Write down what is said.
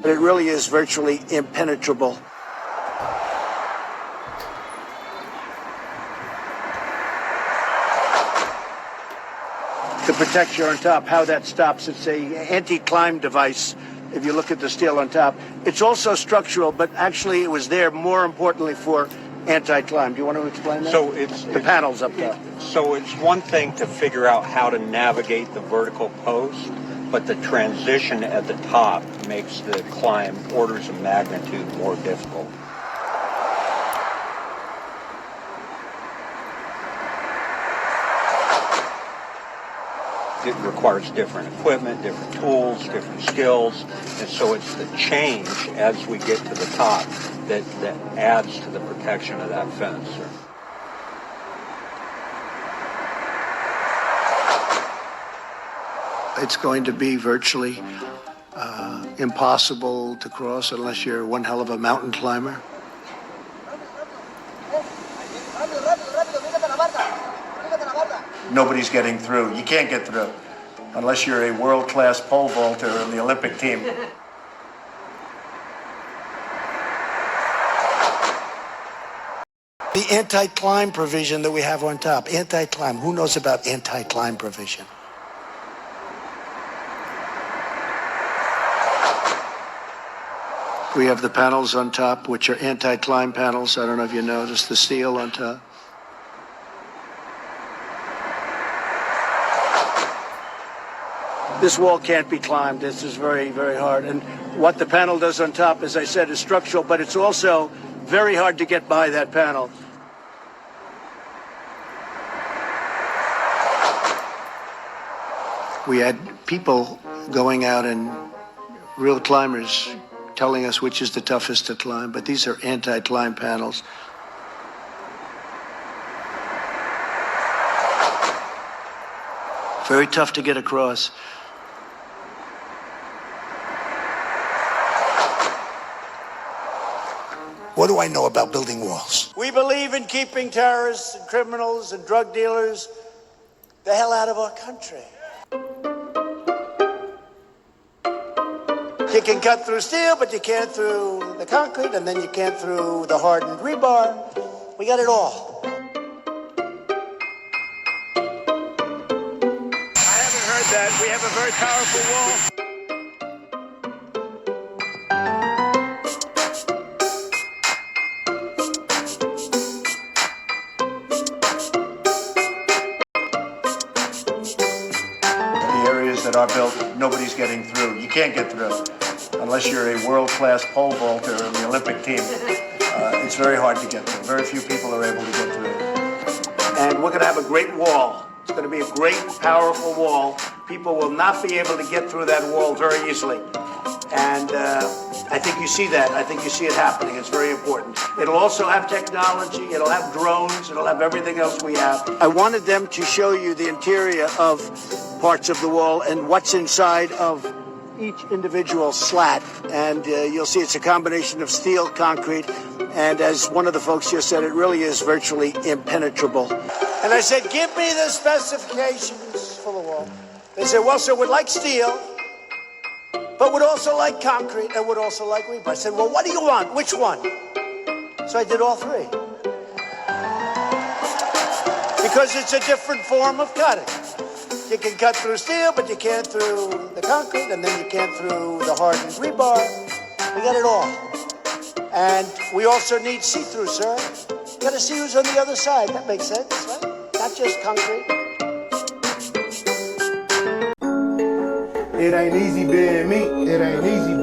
It really is virtually impenetrable. To protect you on top, how that stops, it's a anti-climb device. If you look at the steel on top, it's also structural, but actually it was there more importantly for anti-climb. Do you want to explain that? So it's the panels up top. So it's one thing to figure out how to navigate the vertical post, but the transition at the top makes the climb orders of magnitude more difficult. It requires different equipment, different tools, different skills, and so it's the change as we get to the top that adds to the protection of that fence. It's going to be virtually impossible to cross unless you're one hell of a mountain climber. Nobody's getting through. You can't get through unless you're a world-class pole vaulter in the Olympic team. The anti-climb provision that we have on top, anti-climb, who knows about anti-climb provision? We have the panels on top, which are anti-climb panels. I don't know if you noticed the steel on top. This wall can't be climbed. This is very, very hard. And what the panel does on top, as I said, is structural, but it's also very hard to get by that panel. We had people going out and real climbers telling us which is the toughest to climb, but these are anti-climb panels. Very tough to get across. What do I know about building walls? We believe in keeping terrorists and criminals and drug dealers the hell out of our country. You can cut through steel, but you can't through the concrete, and then you can't through the hardened rebar. We got it all. I haven't heard that. We have a very powerful wall. That are built, nobody's getting through. You can't get through unless you're a world-class pole vaulter in the Olympic team. It's very hard to get through. Very few people are able to get through. And we're going to have a great wall. It's going to be a great, powerful wall. People will not be able to get through that wall very easily. And I think you see that. I think you see it happening. It's very important. It'll also have technology. It'll have drones. It'll have everything else we have. I wanted them to show you the interior of parts of the wall and what's inside of each individual slat. And you'll see it's a combination of steel, concrete, and as one of the folks just said, it really is virtually impenetrable. And I said, give me the specifications for the wall. They said, well, sir, we'd like steel, but would also like concrete and would also like rebar. I said, well, what do you want? Which one? So I did all three. Because it's a different form of cutting. You can cut through steel, but you can't through the concrete, and then you can't through the hardened rebar. We got it all. And we also need see-through, sir. You gotta see who's on the other side. That makes sense, right? Not just concrete. It ain't easy being me. It ain't easy being